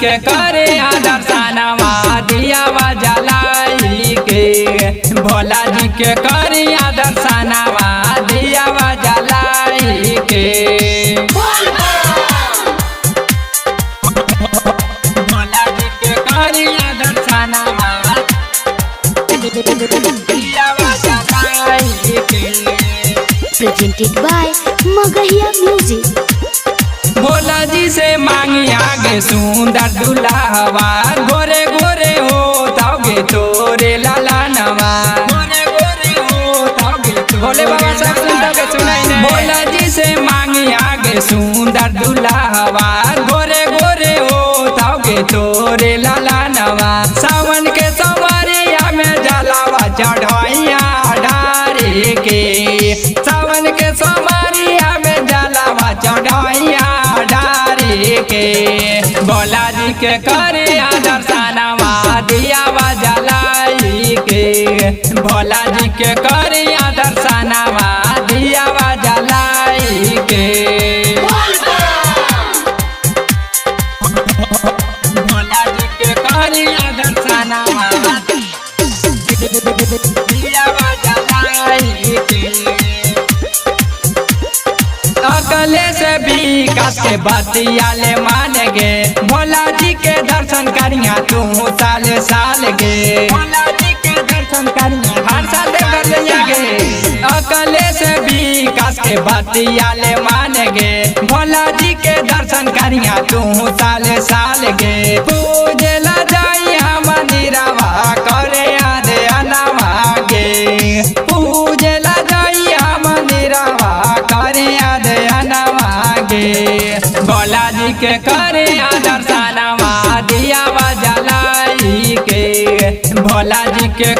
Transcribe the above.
के करे दर्शनवा दियावा जलाई के। भोला जी के करे दर्शनवा दियावा जलाई के। भोला जी के करे दर्शनवा दियावा जलाई के। Presented by Magahiya Music। Bhola ji से मांगी आगे सुंदर दुल्हवा गोरे गोरे हो ताओगे तोरे लाला नवा। गोरे गोरे हो ताओगे भोले बाबा सब सुंदर के सुनाई ने। भोला जी से मांगी आगे सुंदर दुल्हवा गोरे गोरे हो ताओगे तोरे लाला नवा। सावन के सवारिया में जलावा चढ़ाइया डारे के। सावन के सवारिया में जलावा चढ़ाइया के। भोला जी के करे दर्शनवा दियावा जलाई के। भोला जी के करे दर्शनवा दियावा जलाई के। भोला जी के करे दर्शनवा दियावा जलाई के। अकले से विकास के बतिया ले मान गे। भोला जी के दर्शन करिया तू साले साल गे। भोला जी के दर्शन करिया हर साल कर लिया गे। अकले से विकास के बतिया ले मान गे। भोला जी के दर्शन करिया तू साले साल गे। पूजे ला जाई मंदिरवा करे आदे अनवा गे। पूजे ला जाई मंदिरवा करे आदे अनवा गे। भोला जी के करे दर्शनवा दियावा जलाई के। भोला जी के